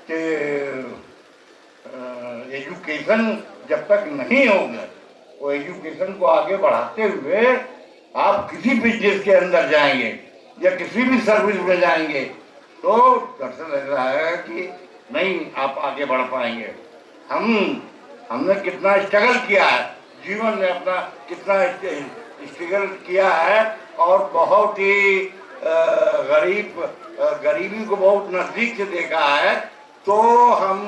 कि एजुकेशन जब तक नहीं होगा, वो एजुकेशन को आगे बढ़ाते हुए आप किसी बिजनेस के अंदर जाएंगे या किसी भी सर्विस में जाएंगे तो दरअसल लग रहा है कि नहीं आप आगे बढ़ पाएंगे। हमने कितना स्ट्रगल किया है जीवन में, अपना कितना स्ट्रगल किया है और बहुत ही गरीबी को बहुत नजदीक से देखा है। तो हम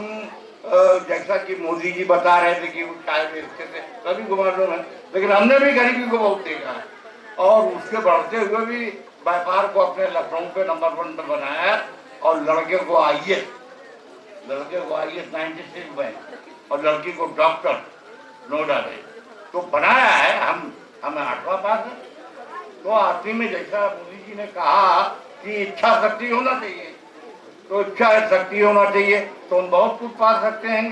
जैसा कि मोदी जी बता रहे थे कि चाय बेचते थे सभी गुमानों में, लेकिन हमने भी गरीबी को बहुत देखा है और उसके बढ़ते हुए भी व्यापार को अपने लखनऊ पे नंबर 1 पर बनाया और लड़के को आईएएस 96 में और लड़की को डॉक्टर नोएडा में तो बनाया है। हमें 8वां पास है। तो आखिरी में जैसा मोदी जी ने कहा कि इच्छा शक्ति होना चाहिए, तो इच्छा शक्ति होना चाहिए तो हम बहुत कुछ पा सकते हैं।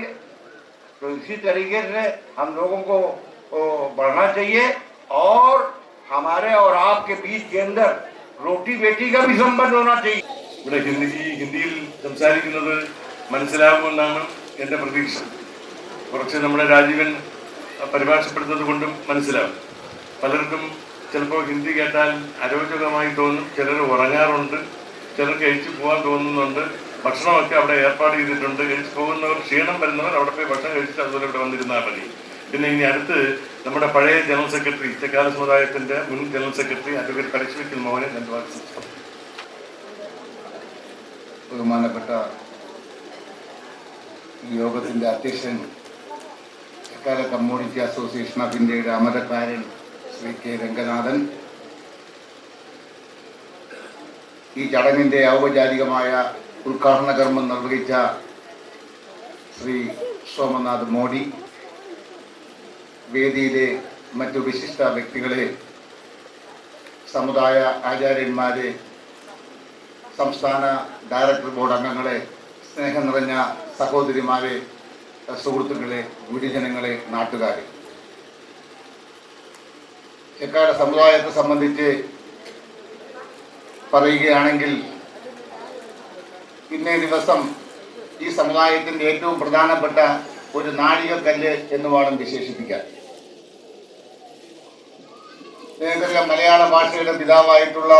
तो इसी तरीके से हम लोगों को बढ़ना चाहिए और हमारे और आपके बीच के अंदर रोटी बेटी का भी संबंध होना चाहिए। ഇവിടെ ഹിന്ദിയിൽ സംസാരിക്കുന്നത് മനസ്സിലാകുമെന്നാണ് എൻ്റെ പ്രതീക്ഷ. കുറച്ച് നമ്മുടെ രാജീവൻ പരിഭാഷപ്പെടുന്നത് കൊണ്ടും മനസ്സിലാവും. പലർക്കും ചിലപ്പോൾ ഹിന്ദി കേട്ടാൽ അരോചകമായി തോന്നും, ചിലർ ഉറങ്ങാറുണ്ട്, ചിലർക്ക് എഴുതി പോകാൻ തോന്നുന്നുണ്ട്. ഭക്ഷണമൊക്കെ അവിടെ ഏർപ്പാട് ചെയ്തിട്ടുണ്ട്. എഴുതി പോകുന്നവർ, ക്ഷീണം വരുന്നവർ അവിടെ പോയി ഭക്ഷണം കഴിച്ചിട്ട് അതുപോലെ ഇവിടെ വന്നിരുന്നാൽ മതി. പിന്നെ ഇനി അടുത്ത് നമ്മുടെ പഴയ ജനറൽ സെക്രട്ടറി, തെക്കാല സമുദായത്തിൻ്റെ മുൻ ജനറൽ സെക്രട്ടറി അഡ്വക്കേറ്റ് പരശുവിക്കൽ മോഹനെ രണ്ട് വാക്ക് സംസാരിക്കും. ബഹുമാനപ്പെട്ട യോഗത്തിൻ്റെ അധ്യക്ഷൻ, തെക്കാല കമ്മ്യൂണിറ്റി അസോസിയേഷൻ ഓഫ് ഇന്ത്യയുടെ അമരക്കാരൻ ശ്രീ കെ രംഗനാഥൻ, ഈ ചടങ്ങിൻ്റെ ഔപചാരികമായ ഉദ്ഘാടന കർമ്മം നിർവഹിച്ച ശ്രീ സോമനാഥ് മോഡി, വേദിയിലെ മറ്റു വിശിഷ്ട വ്യക്തികളെ, സമുദായ ആചാര്യന്മാരെ, സംസ്ഥാന ഡയറക്ടർ ബോർഡ് അംഗങ്ങളെ, സ്നേഹം നിറഞ്ഞ സഹോദരിമാരെ, സുഹൃത്തുക്കളെ, ഗുരുജനങ്ങളെ, നാട്ടുകാരെ, എക്കാല സമുദായത്തെ സംബന്ധിച്ച് പറയുകയാണെങ്കിൽ ഇന്നേ ദിവസം ഈ സമുദായത്തിൻ്റെ ഏറ്റവും പ്രധാനപ്പെട്ട ഒരു നാഴികക്കല്ല് എന്ന് വേണം വിശേഷിപ്പിക്കാൻ. നേരത്തെ മലയാള ഭാഷയുടെ പിതാവായിട്ടുള്ള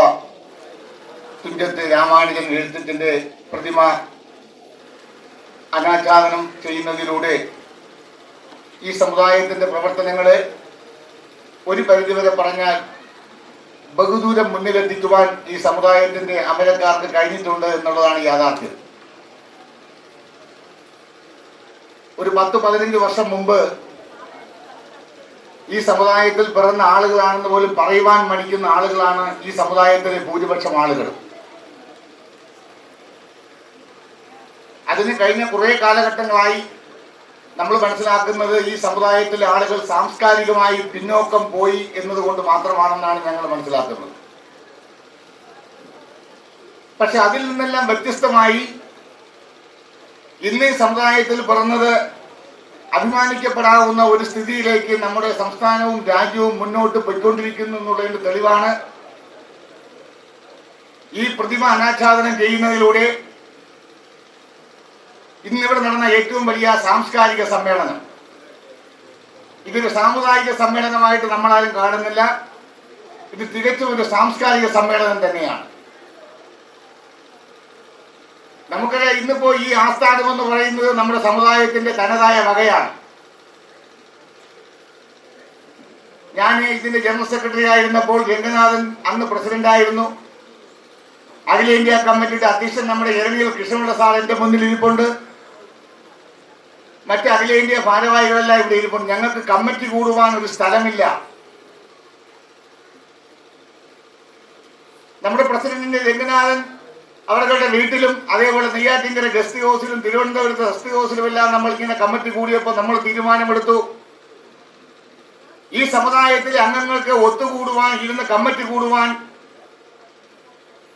തുഞ്ചത്ത് രാമാനുജൻ എഴുത്തച്ഛൻ്റെ പ്രതിമ അനാച്ഛാദനം ചെയ്യുന്നതിലൂടെ ഈ സമുദായത്തിൻ്റെ പ്രവർത്തനങ്ങളെ ഒരു പരിധിവരെ പറഞ്ഞാൽ ബഹുദൂരം മുന്നിലെത്തിക്കുവാൻ ഈ സമുദായത്തിൻ്റെ അമരക്കാർക്ക് കഴിഞ്ഞിട്ടുണ്ട് എന്നുള്ളതാണ് യാഥാർത്ഥ്യം. ഒരു 10-15 വർഷം മുമ്പ് ഈ സമുദായത്തിൽ പിറന്ന ആളുകളാണെന്ന് പോലും പറയുവാൻ മടിക്കുന്ന ആളുകളാണ് ഈ സമുദായത്തിലെ ഭൂരിപക്ഷം ആളുകൾ. അതിന് കഴിഞ്ഞ കുറേ കാലഘട്ടങ്ങളായി നമ്മൾ മനസ്സിലാക്കുന്നത് ഈ സമുദായത്തിലെ ആളുകൾ സാംസ്കാരികമായി പിന്നോക്കം പോയി എന്നതുകൊണ്ട് മാത്രമാണെന്നാണ് ഞങ്ങൾ മനസ്സിലാക്കുന്നത്. പക്ഷെ അതിൽ നിന്നെല്ലാം വ്യത്യസ്തമായി ഇന്ന് ഈ സമുദായത്തിൽ പിറന്നത് അഭിമാനിക്കപ്പെടാവുന്ന ഒരു സ്ഥിതിയിലേക്ക് നമ്മുടെ സംസ്ഥാനവും രാജ്യവും മുന്നോട്ട് പോയിക്കൊണ്ടിരിക്കുന്നു എന്നുള്ളതിന്റെ തെളിവാണ് ഈ പ്രതിമ അനാച്ഛാദനം ചെയ്യുന്നതിലൂടെ ഇന്നിവിടെ നടന്ന ഏറ്റവും വലിയ സാംസ്കാരിക സമ്മേളനം. ഇതൊരു സാമുദായിക സമ്മേളനമായിട്ട് നമ്മളാരും കാണുന്നില്ല. ഇത് തികച്ചും ഒരു സാംസ്കാരിക സമ്മേളനം തന്നെയാണ്. നമുക്കറിയാം, ഇന്നിപ്പോ ഈ ആസ്ഥാനം എന്ന് പറയുന്നത് നമ്മുടെ സമുദായത്തിന്റെ തനതായ വകയാണ്. ഞാൻ ഇതിന്റെ ജനറൽ സെക്രട്ടറി ആയിരുന്നപ്പോൾ രംഗനാഥൻ അന്ന് പ്രസിഡന്റായിരുന്നു. അഖിലേന്ത്യാ കമ്മിറ്റിയുടെ അധ്യക്ഷൻ നമ്മുടെ എരണിയിൽ കൃഷ്ണപിള്ള സാർ എന്റെ മുന്നിൽ ഇരിപ്പുണ്ട്. മറ്റ് അഖിലേന്ത്യാ ഭാരവാഹികളെല്ലാം ഇവിടെ ഇരിപ്പുണ്ട്. ഞങ്ങൾക്ക് കമ്മിറ്റി കൂടുവാൻ ഒരു സ്ഥലമില്ല. നമ്മുടെ പ്രസിഡന്റിന്റെ രംഗനാഥൻ അവരുടെ വീട്ടിലും അതേപോലെ നെയ്യാറ്റിങ്കര ഗസ്റ്റ് ഹൗസിലും തിരുവനന്തപുരത്ത് ഗസ്റ്റ് ഹൗസിലും എല്ലാം നമ്മൾ ഇങ്ങനെ കമ്മിറ്റി കൂടിയപ്പോൾ നമ്മൾ തീരുമാനമെടുത്തു, ഈ സമുദായത്തിലെ അംഗങ്ങൾക്ക് ഒത്തുകൂടുവാൻ, ഇരുന്ന് കമ്മിറ്റി കൂടുവാൻ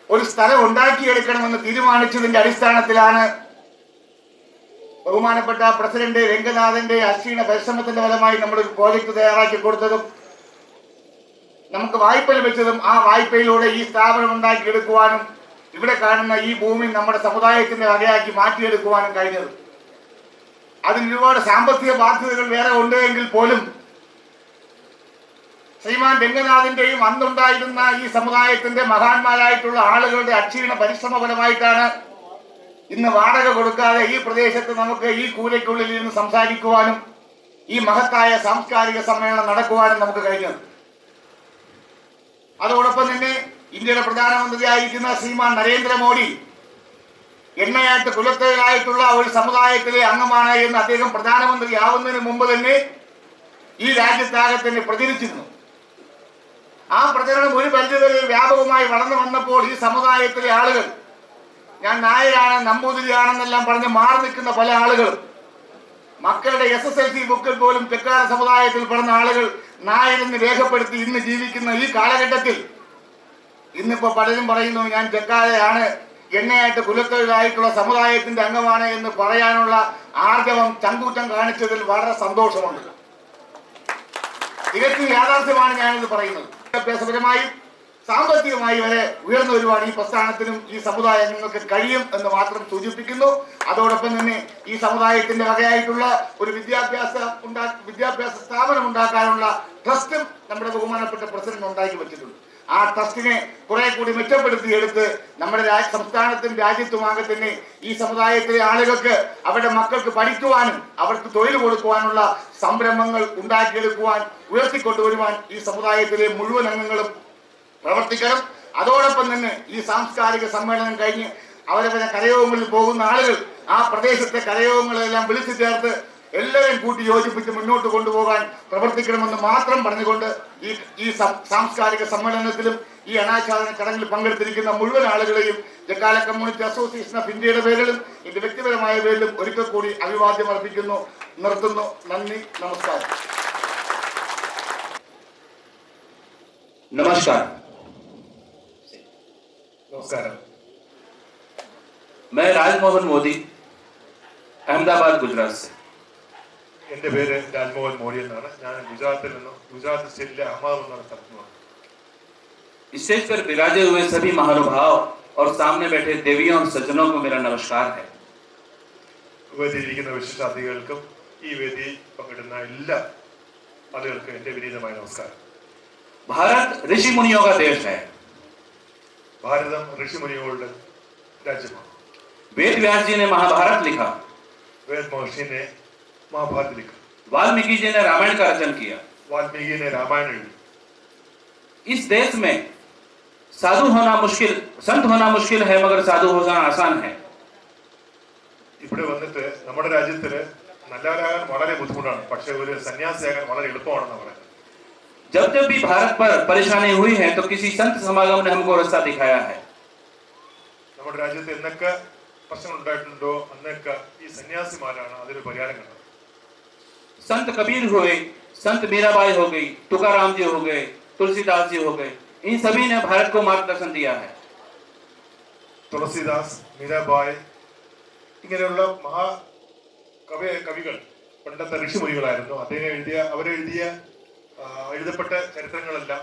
ഒരു സ്ഥലം ഉണ്ടാക്കിയെടുക്കണമെന്ന് തീരുമാനിച്ചതിന്റെ അടിസ്ഥാനത്തിലാണ് ബഹുമാനപ്പെട്ട പ്രസിഡന്റ് രംഗനാഥന്റെ അക്ഷീണ പരിശ്രമത്തിന്റെ ഫലമായി നമ്മളൊരു പ്രോജക്ട് തയ്യാറാക്കി കൊടുത്തതും നമുക്ക് വായ്പ ലഭിച്ചതും ആ വായ്പയിലൂടെ ഈ സ്ഥാപനം ഉണ്ടാക്കിയെടുക്കുവാനും ഇവിടെ കാണുന്ന ഈ ഭൂമി നമ്മുടെ സമുദായത്തിന്റെ വകയാക്കി മാറ്റിയെടുക്കുവാനും കഴിഞ്ഞത്. അതിന് ഒരുപാട് സാമ്പത്തിക ബാധ്യതകൾ വേറെ ഉണ്ട് എങ്കിൽ പോലും ശ്രീമാൻ രംഗനാഥിന്റെയും അന്നുണ്ടായിരുന്ന ഈ സമുദായത്തിന്റെ മഹാന്മാരായിട്ടുള്ള ആളുകളുടെ അക്ഷീണ പരിശ്രമ ഫലമായിട്ടാണ് ഇന്ന് വാടക കൊടുക്കാതെ ഈ പ്രദേശത്ത് നമുക്ക് ഈ കൂരയ്ക്കുള്ളിൽ നിന്ന് സംസാരിക്കുവാനും ഈ മഹത്തായ സാംസ്കാരിക സമ്മേളനം നടക്കുവാനും നമുക്ക് കഴിഞ്ഞത്. അതോടൊപ്പം തന്നെ ഇന്ത്യയുടെ പ്രധാനമന്ത്രിയായിരിക്കുന്ന ശ്രീമാൻ നരേന്ദ്രമോദി എണ്ണയായിട്ട് കുലത്തൊഴിലായിട്ടുള്ള ഒരു സമുദായത്തിലെ അംഗമാണ് എന്ന് അദ്ദേഹം പ്രധാനമന്ത്രിയാവുന്നതിന് മുമ്പ് തന്നെ ഈ രാജ്യത്താകെ തന്നെ പ്രചരിച്ചിരുന്നു. ആ പ്രചരണം ഒരു പരിധിവരെ വ്യാപകമായി വളർന്നു വന്നപ്പോൾ ഈ സമുദായത്തിലെ ആളുകൾ ഞാൻ നായരാണ് നമ്പൂതിരിയാണെന്നെല്ലാം പറഞ്ഞ് മാറി നിൽക്കുന്ന പല ആളുകളും മക്കളുടെ SSLC ബുക്കിൽ പോലും തെക്കാല സമുദായത്തിൽ പറഞ്ഞ ആളുകൾ നായരെന്ന് രേഖപ്പെടുത്തി ഇന്ന് ജീവിക്കുന്ന ഈ കാലഘട്ടത്തിൽ ഇന്നിപ്പോ പലരും പറയുന്നു ഞാൻ തെക്കാലയാണ്, എണ്ണയായിട്ട് കുലത്തൊഴിലായിട്ടുള്ള സമുദായത്തിന്റെ അംഗമാണ് എന്ന് പറയാനുള്ള ആർജവം ചങ്കൂറ്റം കാണിച്ചതിൽ വളരെ സന്തോഷമുണ്ട്. തികച്ചും യാഥാർത്ഥ്യമാണ് ഞാനിത് പറയുന്നത്. വിദ്യാഭ്യാസപരമായും സാമ്പത്തികമായി വരെ ഉയർന്നു വരുവാൻ ഈ പ്രസ്ഥാനത്തിനും ഈ സമുദായ അംഗങ്ങൾക്ക് കഴിയും എന്ന് മാത്രം സൂചിപ്പിക്കുന്നു. അതോടൊപ്പം തന്നെ ഈ സമുദായത്തിന്റെ വകയായിട്ടുള്ള ഒരു വിദ്യാഭ്യാസ സ്ഥാപനം ഉണ്ടാക്കാനുള്ള ട്രസ്റ്റും നമ്മുടെ ബഹുമാനപ്പെട്ട പ്രസിഡന്റ് ഉണ്ടാക്കി വെച്ചിട്ടുണ്ട്. ആ ട്രസ്റ്റിനെ കുറെ കൂടി മെച്ചപ്പെടുത്തിയെടുത്ത് നമ്മുടെ സംസ്ഥാനത്തും രാജ്യത്തുമാകെ തന്നെ ഈ സമുദായത്തിലെ ആളുകൾക്ക് അവരുടെ മക്കൾക്ക് പഠിക്കുവാനും അവർക്ക് തൊഴിൽ കൊടുക്കുവാനുള്ള സംരംഭങ്ങൾ ഉണ്ടാക്കിയെടുക്കുവാൻ ഉയർത്തിക്കൊണ്ടുവരുവാൻ ഈ സമുദായത്തിലെ മുഴുവൻ അംഗങ്ങളും പ്രവർത്തിക്കണം. അതോടൊപ്പം തന്നെ ഈ സാംസ്കാരിക സമ്മേളനം കഴിഞ്ഞ് അവരവരെ കരയോഗങ്ങളിൽ പോകുന്ന ആളുകൾ ആ പ്രദേശത്തെ കരയോഗങ്ങളെല്ലാം വിളിച്ചു ചേർത്ത് എല്ലാവരും കൂട്ടി യോജിപ്പിച്ച് മുന്നോട്ട് കൊണ്ടുപോകാൻ പ്രവർത്തിക്കണമെന്ന് മാത്രം പറഞ്ഞുകൊണ്ട് ഈ സാംസ്കാരിക സമ്മേളനത്തിലും ഈ അനാച്ഛാദന ചടങ്ങിൽ പങ്കെടുത്തിരിക്കുന്ന മുഴുവൻ ആളുകളെയും ജക്കാല കമ്മ്യൂണിസ്റ്റ് അസോസിയേഷൻ ഓഫ് ഇന്ത്യയുടെ പേരിലും എന്റെ വ്യക്തിപരമായ പേരിലും ഒരിക്കൽ കൂടി അഭിവാദ്യം അർപ്പിക്കുന്നു. നിർത്തുന്നു. നന്ദി. നമസ്കാരം. नमस्कार। നമസ്കാരം. मैं राजमोहन मोदी अहमदाबाद गुजरात से। എൻ്റെ പേര് രാജ്മോഹൻ മോഡി എന്നാണ്. ഞാൻ ഗുജറാത്ത് സ്റ്റേറ്റിലെ അഹമ്മദാബാദ് എന്ന സ്ഥലത്ത് നിന്നാണ്. स्टेज पर विराजे हुए सभी महानुभाव और सामने बैठे देवियों और सज्जनों को मेरा नमस्कार है। വേദിയിലിരിക്കുന്ന വിശിഷ്ടാതിഥികൾക്കും ഈ വേദിയിൽ പങ്കെടുക്കുന്ന എല്ലാ ആളുകൾക്കും എൻ്റെ വിനീതമായ നമസ്കാരം. भारत ऋषि मुनियों का देश है। ഭാരതം ഋഷിമുനികളുടെ രാജ്യമാണ്. वेद व्यास जी ने महाभारत लिखा, വേദ മഹർഷി ने महाभारत लिखा, वाल्मीकि जी ने रामायण का रचन किया। वाल्मीकि ने रामायण लिखी. इस देश में साधु होना मुश्किल, संत होना मुश्किल है, मगर साधु होना आसान है। ഇവിടെ വന്നിട്ട് നമ്മുടെ രാജ്യത്തില് നല്ലവരാകാൻ വളരെ ബുദ്ധിമുട്ടാണ്, പക്ഷെ ഒരു സന്യാസിയാകാൻ വളരെ എളുപ്പമാണെന്ന് പറയുന്നത്. जब जब भी भारत पर परेशानी हुई है तो किसी संत समागम ने हमको रास्ता दिखाया है। നമ്മുടെ രാജ്യത്ത് എന്നൊക്കെ പ്രശ്നങ്ങൾ ഉണ്ടായിട്ടുണ്ടോ അന്നൊക്കെ ഈ സന്യാസിമാരാണ് അതിന് പരിഹാരം കണ്ടത്. संत कबीर हुए, संत मीराबाई हो गई, तुकाराम जी हो गए, तुलसीदास जी हो गए, इन सभी ने भारत को मार्गदर्शन दिया है। തുളസിദാസ്, മീരാബായ് ഇങ്ങനെയുള്ള കവികൾ പണ്ടത്തെ ഋഷിമുനികളായിരുന്നു. അദ്ദേഹം എഴുതപ്പെട്ട ചരിത്രങ്ങളെല്ലാം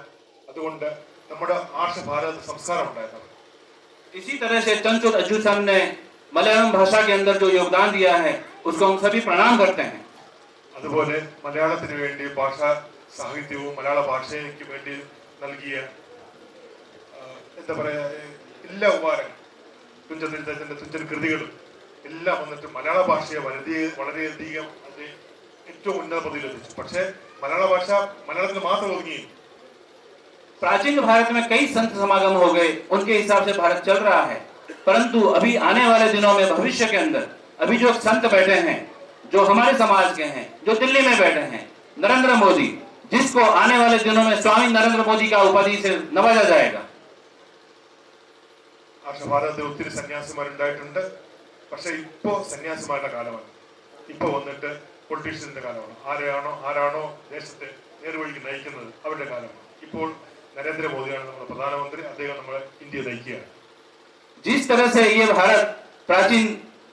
അതുകൊണ്ട് നമ്മുടെ ആർഷ ഭാരത സംസ്കാരം ഉണ്ടായിരുന്നു. इसी तरह से चंचुल अच्युतम ने मलयालम भाषा के अंदर जो योगदान दिया है उसको हम सभी प्रणाम करते हैं। അതുപോലെ മലയാളത്തിന് വേണ്ടി ഭാഷാ സാഹിത്യവും മലയാള ഭാഷയ്ക്ക് വേണ്ടി നൽകിയ എന്താ പറയാ എല്ലാ ഉപകാരങ്ങളും തുഞ്ചൻ കൃതികളും എല്ലാം വന്നിട്ട് മലയാള ഭാഷയെ വളരെയധികം അത് ഏറ്റവും ഉന്നത പദവിയിലെത്തിച്ചു. പക്ഷേ മലയാള ഭാഷ മലയാളത്തിൽ മാത്രം ഒതുങ്ങി. प्राचीन भारत में कई संत समागम हो गए, उनके हिसाब से भारत चल रहा है, परंतु अभी आने वाले दिनों में भविष्य के अंदर अभी जो संत बैठे हैं, जो हमारे समाज के हैं, जो दिल्ली में बैठे हैं, नरेंद्र मोदी, जिसको आने वाले दिनों में स्वामी नरेंद्र मोदी का उपाधि से नवाजा जाएगा। ഭാരതത്തിൽ ഒത്തിരി സന്യാസിമാരുണ്ടായിട്ടുണ്ട്, പക്ഷെ ഇപ്പോ സന്യാസിമാരുടെ കാലമാണ്. ഇപ്പൊ വന്നിട്ട് പൊളിറ്റീഷ്യൻസിന്റെ കാലമാണ്. ആരാണോ ദേശത്തെ നേർവഴിക്ക് നയിക്കുന്നത് അവരുടെ കാലമാണ്. ഇപ്പോൾ നരേന്ദ്രമോദിയാണ് നമ്മുടെ പ്രധാനമന്ത്രി. അദ്ദേഹം നമ്മളെ ഇന്ത്യ നയിക്കുകയാണ്. जिस तरह से ये भारत प्राचीन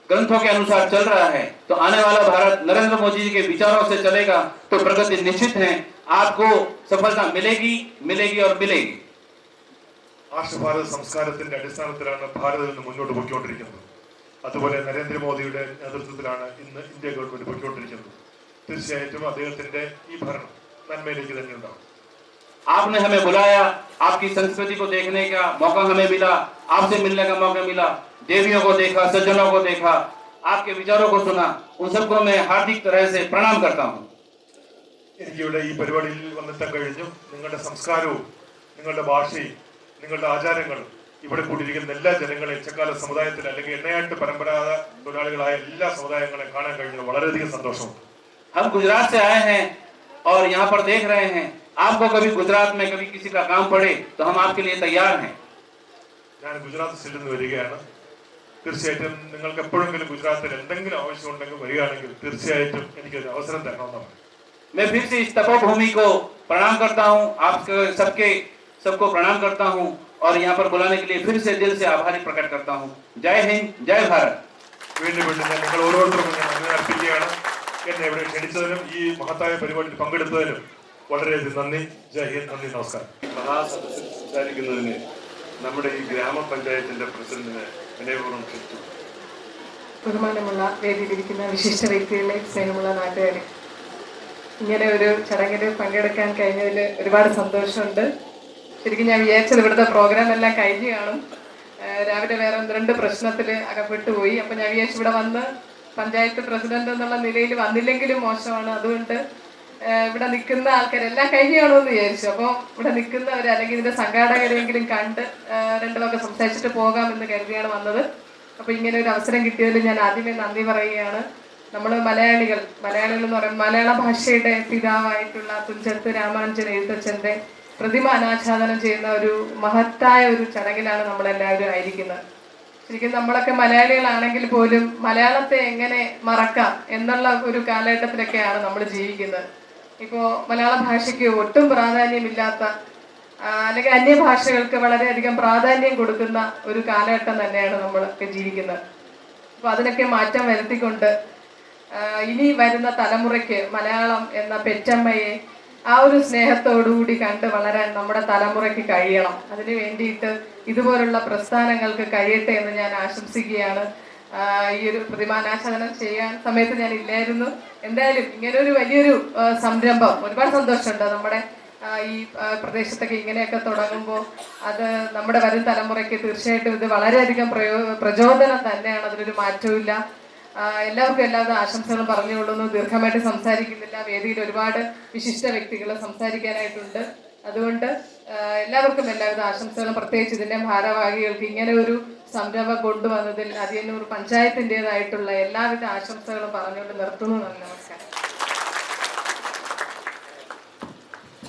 ग्रंथों के अनुसार चल रहा है, तो आने वाला भारत नरेंद्र मोदी जी के विचारों से चलेगा तो प्रगति निश्चित है। आपको सफलता मिलेगी और मिलेगी। ആർഷഭാരത സംസ്കാരത്തിന്റെ അടിസ്ഥാനത്തിലാണ് ഭാരതം ഇന്ന് മുന്നോട്ട് പോയിക്കൊണ്ടിരിക്കുന്നത്. അതുപോലെ നരേന്ദ്രമോദിയുടെ നേതൃത്വത്തിലാണ് ഇന്ന് ഇന്ത്യ ഗവൺമെന്റ് പോയിക്കൊണ്ടിരിക്കുന്നത്. തീർച്ചയായിട്ടും അദ്ദേഹത്തിന്റെ ഈ ഭരണം നന്മയിലേക്ക് തന്നെ ഉണ്ടാവും. आपने हमें बुलाया, आपकी संस्कृति को देखने का मौका हमें मिला, आपसे मिलने का मौका मिला, देवियों को देखा, सज्जनों को देखा, आपके विचारों को सुना, उन सबको मैं हार्दिक तरह से प्रणाम करता हूँ. എനിക്കിവിടെ ഈ പരിപാടിയിൽ വന്നെത്താൻ കഴിഞ്ഞു. നിങ്ങളുടെ സംസ്കാരവും നിങ്ങളുടെ ഭാഷയും നിങ്ങളുടെ ആചാരങ്ങളും ഇവിടെ കൂടിയിരിക്കുന്ന എല്ലാ ജനങ്ങളെയും ചെക്കാല സമുദായത്തിൽ അല്ലെങ്കിൽ എണ്ണയാട്ട് പരമ്പരാഗത തൊഴിലാളികളായ എല്ലാ സമുദായങ്ങളെയും കാണാൻ കഴിഞ്ഞത് വളരെയധികം സന്തോഷമുണ്ട്. हम गुजरात से आए हैं और यहाँ पर देख रहे हैं. आपको कभी गुजरात में कभी किसी का काम पड़े तो हम आपके लिए तैयार हैं. ഞാൻ ഗുജറാത്ത് സ്റ്റേറ്റിൽ നിന്ന് വരികയാണ്. തീർച്ചയായിട്ടും നിങ്ങൾക്ക് എപ്പോഴെങ്കിലും ഗുജറാത്തിൽ എന്തെങ്കിലും ആവശ്യമുണ്ടെങ്കിൽ വരികയാണെങ്കിൽ തീർച്ചയായിട്ടും എനിക്കൊരു അവസരം തരണമെന്നാണ്. मैं फिर से इस तपोभूमि को प्रणाम करता हूँ, आप सबको प्रणाम करता हूँ और यहाँ पर बुलाने के लिए फिर से दिल से आभारी प्रकट करता हूँ. जय हिंद, जय भारत. വീണ്ടും വീണ്ടും ഞാൻ നിങ്ങൾ ഓരോരുത്തർക്കും ഞാൻ നന്ദി അർപ്പിക്കുകയാണ്. എന്നെ ഇവിടെ ക്ഷണിച്ചതിനും ഈ മഹത്തായ പരിപാടിയിൽ പങ്കെടുത്തതിനും വളരെയധികം നന്ദി. ജയ് ഹിന്ദ്, നന്ദി, നമസ്കാരം. മഹാസദസ്സിൽ സംസാരിക്കുന്നതിന് നമ്മുടെ ഈ ഗ്രാമപഞ്ചായത്തിന്റെ പ്രസിഡന്റിനെ വിനയപൂർവ്വം ക്ഷണിച്ചു. ബഹുമാനമുള്ള വേദിയിലിരിക്കുന്ന വിശിഷ്ട വ്യക്തികളെ, സ്നേഹമുള്ള നാട്ടുകാരെ, ഇങ്ങനെ ഒരു ചടങ്ങിൽ പങ്കെടുക്കാൻ കഴിഞ്ഞതിൽ ഒരുപാട് സന്തോഷമുണ്ട്. ശരിക്കും ഞാൻ വിചാരിച്ചത് ഇവിടുത്തെ പ്രോഗ്രാം എല്ലാം കഴിഞ്ഞ് കാണും. രാവിലെ വേറെ 1-2 പ്രശ്നത്തിൽ അകപ്പെട്ടു പോയി. അപ്പം ഞാൻ വിചാരിച്ചു ഇവിടെ വന്ന് പഞ്ചായത്ത് പ്രസിഡന്റ് എന്നുള്ള നിലയിൽ വന്നില്ലെങ്കിലും മോശമാണ്. അതുകൊണ്ട് ഇവിടെ നിൽക്കുന്ന ആൾക്കാരെല്ലാം കഴിഞ്ഞ് കാണുമെന്ന് വിചാരിച്ചു. അപ്പോൾ ഇവിടെ നിൽക്കുന്നവർ അല്ലെങ്കിൽ ഇതിൻ്റെ സംഘാടകരെങ്കിലും കണ്ട് 2 വാക്ക് സംസാരിച്ചിട്ട് പോകാമെന്ന് കരുതിയാണ് വന്നത്. അപ്പോൾ ഇങ്ങനെ ഒരു അവസരം കിട്ടിയതിൽ ഞാൻ ആദ്യമേ നന്ദി പറയുകയാണ്. നമ്മൾ മലയാളികൾ എന്ന് പറയുമ്പോൾ മലയാള ഭാഷയുടെ പിതാവായിട്ടുള്ള തുഞ്ചത്ത് രാമാനുജൻ എഴുത്തച്ഛൻ്റെ പ്രതിമ അനാച്ഛാദനം ചെയ്യുന്ന ഒരു മഹത്തായ ഒരു ചടങ്ങിലാണ് നമ്മളെല്ലാവരും ആയിരിക്കുന്നത്. ശരിക്കും നമ്മളൊക്കെ മലയാളികളാണെങ്കിൽ പോലും മലയാളത്തെ എങ്ങനെ മറക്കാം എന്നുള്ള ഒരു കാലഘട്ടത്തിലൊക്കെയാണ് നമ്മൾ ജീവിക്കുന്നത്. ഇപ്പോൾ മലയാള ഭാഷയ്ക്ക് ഒട്ടും പ്രാധാന്യമില്ലാത്ത അല്ലെങ്കിൽ അന്യഭാഷകൾക്ക് വളരെയധികം പ്രാധാന്യം കൊടുക്കുന്ന ഒരു കാലഘട്ടം തന്നെയാണ് നമ്മളൊക്കെ ജീവിക്കുന്നത്. അപ്പോൾ അതിനൊക്കെ മാറ്റം വരുത്തിക്കൊണ്ട് ഇനി വരുന്ന തലമുറയ്ക്ക് മലയാളം എന്ന പെറ്റമ്മയെ ആ ഒരു സ്നേഹത്തോടുകൂടി കണ്ട് വളരാൻ നമ്മുടെ തലമുറയ്ക്ക് കഴിയണം. അതിനു വേണ്ടിയിട്ട് ഇതുപോലുള്ള പ്രസ്ഥാനങ്ങൾക്ക് കഴിയട്ടെ എന്ന് ഞാൻ ആശംസിക്കുകയാണ്. ഈ ഒരു പ്രതിമാനാച്ഛാദനം ചെയ്യാൻ സമയത്ത് ഞാൻ ഇല്ലായിരുന്നു. എന്തായാലും ഇങ്ങനൊരു വലിയൊരു സംരംഭം ഒരുപാട് സന്തോഷമുണ്ട്. നമ്മുടെ ഈ പ്രദേശത്തൊക്കെ ഇങ്ങനെയൊക്കെ തുടങ്ങുമ്പോൾ അത് നമ്മുടെ വരും തലമുറയ്ക്ക് തീർച്ചയായിട്ടും ഇത് വളരെയധികം പ്രചോദനം തന്നെയാണ്. അതിനൊരു മാറ്റവും. എല്ലാവർക്കും എല്ലാവിധ ആശംസകളും പറഞ്ഞുകൊള്ളുന്നു. ദീർഘമായിട്ട് സംസാരിക്കുന്നില്ല. വേദിയിൽ ഒരുപാട് വിശിഷ്ട വ്യക്തികൾ സംസാരിക്കാനായിട്ടുണ്ട്. അതുകൊണ്ട് എല്ലാവർക്കും എല്ലാവിധ ആശംസകളും, പ്രത്യേകിച്ച് ഇതിൻ്റെ ഭാരവാഹികൾക്ക് ഇങ്ങനെ ഒരു സംരംഭം കൊണ്ടുവന്നതിൽ അതിയന്നൂർ പഞ്ചായത്തിൻ്റെതായിട്ടുള്ള എല്ലാവിധ ആശംസകളും പറഞ്ഞുകൊണ്ട് നിർത്തുന്നു. നന്ദി, നമസ്കാരം.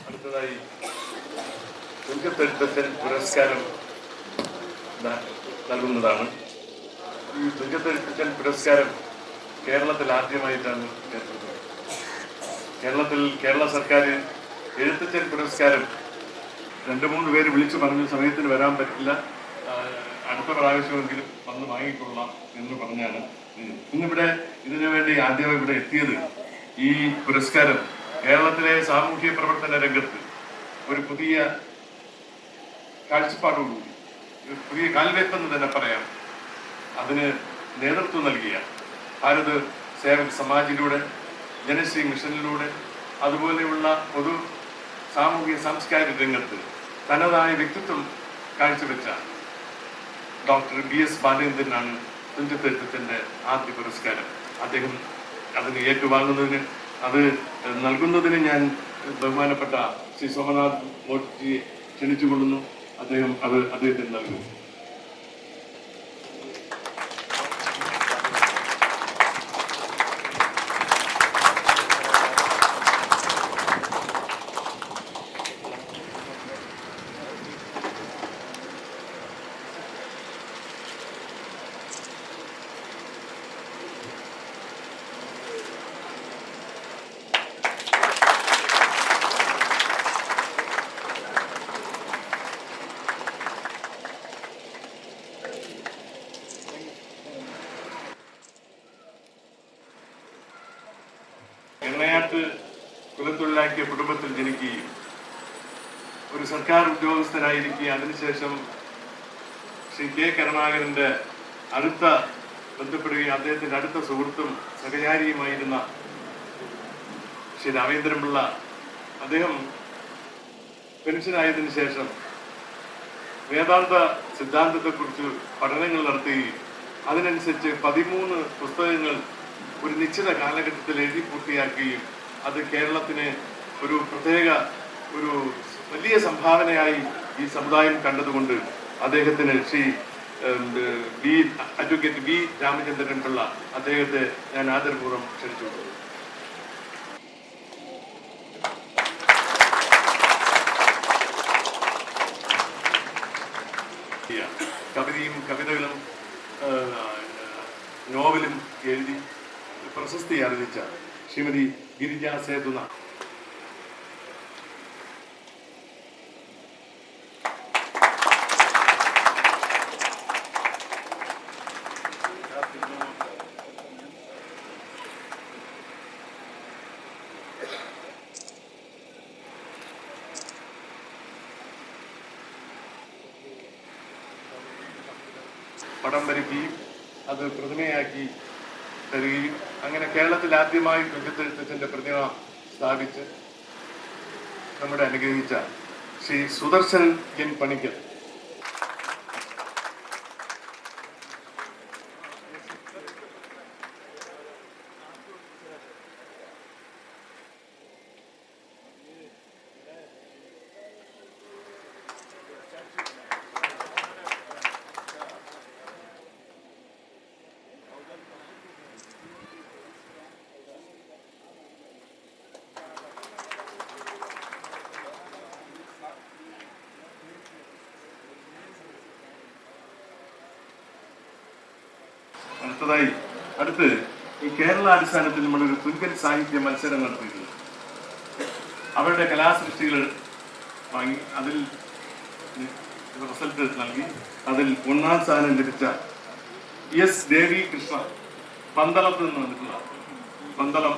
അടുത്തതായി തുഞ്ചത്തെഴുത്തച്ഛൻ പുരസ്കാരം നൽകുന്നതാണ്. ഈ തുഞ്ചത്തെഴുത്തച്ഛൻ പുരസ്കാരം കേരളത്തിൽ ആദ്യമായിട്ടാണ് ഏർപ്പെടുന്നത്. കേരള സർക്കാർ എഴുത്തച്ഛൻ പുരസ്കാരം 2-3 പേര് വിളിച്ചു പറഞ്ഞ സമയത്തിന് വരാൻ പറ്റില്ല, അടുത്ത പ്രാവശ്യമെങ്കിലും വന്ന് വാങ്ങിക്കൊള്ളാം എന്ന് പറഞ്ഞാണ് ഇന്നിവിടെ ഇതിനു വേണ്ടി ആദ്യമായി ഇവിടെ എത്തിയത്. ഈ പുരസ്കാരം കേരളത്തിലെ സാമൂഹ്യ പ്രവർത്തന രംഗത്ത് ഒരു പുതിയ കാഴ്ചപ്പാടോടുകൂടി ഒരു പുതിയ കാൽവെപ്പെന്ന് തന്നെ പറയാം, അതിന് നേതൃത്വം നൽകിയ ഭാരത് സേവക് സമാജിലൂടെ, ജനശ്രീ മിഷനിലൂടെ, അതുപോലെയുള്ള പൊതു സാമൂഹിക സാംസ്കാരിക രംഗത്ത് തനതായ വ്യക്തിത്വം കാഴ്ചവെച്ച ഡോക്ടർ BS ബാലേന്ദ്രനാണ് തുഞ്ചത്തെഴുത്തച്ഛൻ്റെ ആദ്യ പുരസ്കാരം. അദ്ദേഹം അതിന് ഏറ്റുവാങ്ങുന്നതിന്, അത് നൽകുന്നതിന് ഞാൻ ബഹുമാനപ്പെട്ട ശ്രീ സോമനാഥ് മോഡിജിയെ ക്ഷണിച്ചുകൊള്ളുന്നു. അദ്ദേഹം അത് അദ്ദേഹത്തിന് നൽകും. എണ്ണയാട്ട് കുലത്തൊഴിലാക്കിയ കുടുംബത്തിൽ ജനിക്കുകയും ഒരു സർക്കാർ ഉദ്യോഗസ്ഥനായിരിക്കെ അതിനുശേഷം ശ്രീ കെ കരുണാകരന്റെ അടുത്ത ബന്ധപ്പെടുകയും അദ്ദേഹത്തിന്റെ അടുത്ത സുഹൃത്തും സഹചാരിയുമായിരുന്ന ശ്രീ രാമേന്ദ്രൻപിള്ള അദ്ദേഹം പെൻഷനായതിനു ശേഷം വേദാന്ത സിദ്ധാന്തത്തെക്കുറിച്ച് പഠനങ്ങൾ നടത്തുകയും അതിനനുസരിച്ച് 13 പുസ്തകങ്ങൾ ഒരു നിശ്ചിത കാലഘട്ടത്തിൽ എഴുതി പൂർത്തിയാക്കുകയും അത് കേരളത്തിന് ഒരു പ്രത്യേക ഒരു വലിയ സംഭാവനയായി ഈ സമുദായം കണ്ടതുകൊണ്ട് അദ്ദേഹത്തിന് ശ്രീ അഡ്വക്കേറ്റ് ബി രാമചന്ദ്രൻ പിള്ള അദ്ദേഹത്തെ ഞാൻ ആദരപൂർവ്വം ക്ഷണിച്ചു. കവിതയും കവിതകളും നോവലും എഴുതി പ്രശസ്തി ആർജിച്ച ശ്രീമതി ഗിരിജ സേതുനാഥ്. പടം വരയ്ക്കുകയും അത് പ്രതിമയാക്കി തരികയും അങ്ങനെ കേരളത്തിൽ ആദ്യമായി തുഞ്ചത്തെഴുത്തച്ഛൻ്റെ പ്രതിമ സ്ഥാപിച്ച് നമ്മുടെ അനുഗ്രഹിച്ച ശ്രീ സുദർശൻ എൻ പണിക്കർ. അടുത്ത് ഈ കേരള അടിസ്ഥാനത്തിൽ നമ്മളൊരു തുഞ്ചൻ സാഹിത്യ മത്സരം നടത്തിയിരുന്നു. അവരുടെ കലാസൃഷ്ടികൾ വാങ്ങി അതിൽ റിസൾട്ട് നൽകി അതിൽ 1ാം സ്ഥാനം ലഭിച്ച എസ് ദേവി കൃഷ്ണ പന്തളത്ത് നിന്ന് വന്നിട്ടുള്ള പന്തളം